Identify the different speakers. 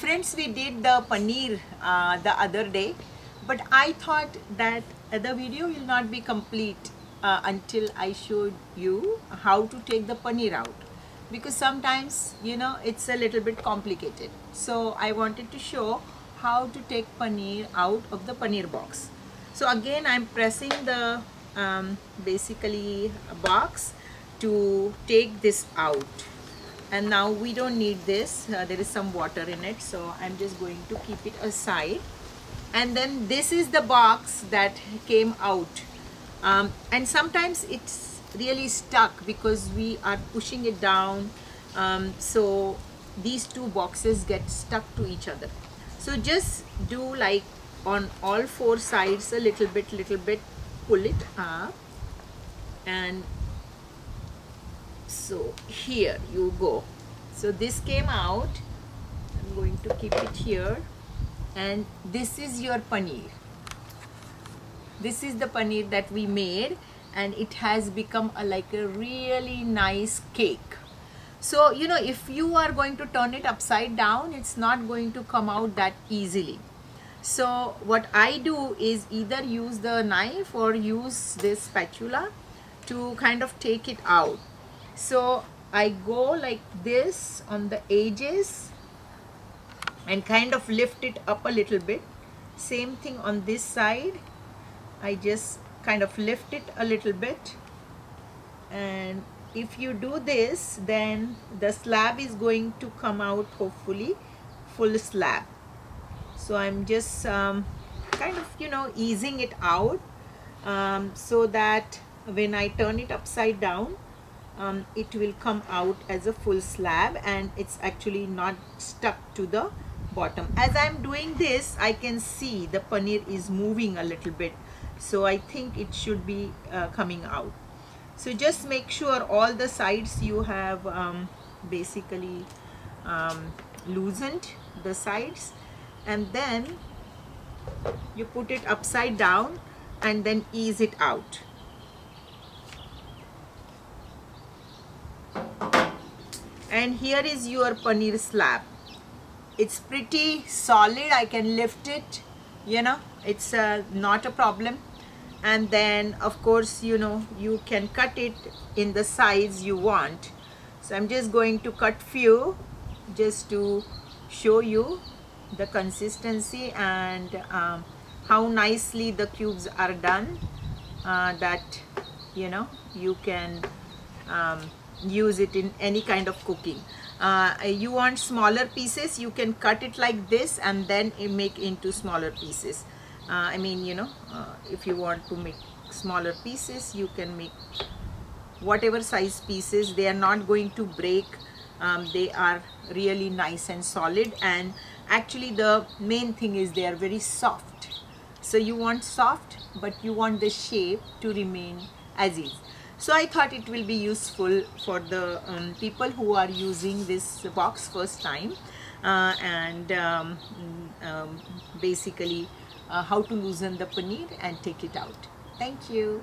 Speaker 1: Friends, we did the paneer the other day, but I thought that the video will not be complete until I showed you how to take the paneer out, because sometimes it's a little bit complicated. So I wanted to show how to take paneer out of the paneer box. So again, I'm pressing the basically box to take this out. And now we don't need this, there is some water in it, so I'm just going to keep it aside. And then this is the box that came out, and sometimes it's really stuck because we are pushing it down, so these two boxes get stuck to each other. So just do like on all four sides a little bit, pull it up, and so here you go. So this came out. I'm going to keep it here, and this is your paneer. This is the paneer that we made, and it has become like a really nice cake. So if you are going to turn it upside down, it's not going to come out that easily. So what I do is either use the knife or use this spatula to kind of take it out. So I go like this on the edges and kind of lift it up a little bit. Same thing on this side. I just kind of lift it a little bit, and if you do this, then the slab is going to come out, hopefully full slab. So I'm just kind of easing it out, so that when I turn it upside down, it will come out as a full slab, and it's actually not stuck to the bottom. As I'm doing this, I can see the paneer is moving a little bit, so I think it should be coming out. So just make sure all the sides you have basically loosened the sides, and then you put it upside down and then ease it out. And here is your paneer slab. It's pretty solid. I can lift it, it's not a problem. And then of course you can cut it in the size you want. So I'm just going to cut few just to show you the consistency and how nicely the cubes are done, that you can use it in any kind of cooking. You want smaller pieces, you can cut it like this and then make into smaller pieces. If you want to make smaller pieces, you can make whatever size pieces. They are not going to break. They are really nice and solid, and actually the main thing is they are very soft. So you want soft, but you want the shape to remain as is. So I thought it will be useful for the people who are using this box first time, and basically how to loosen the paneer and take it out. Thank you.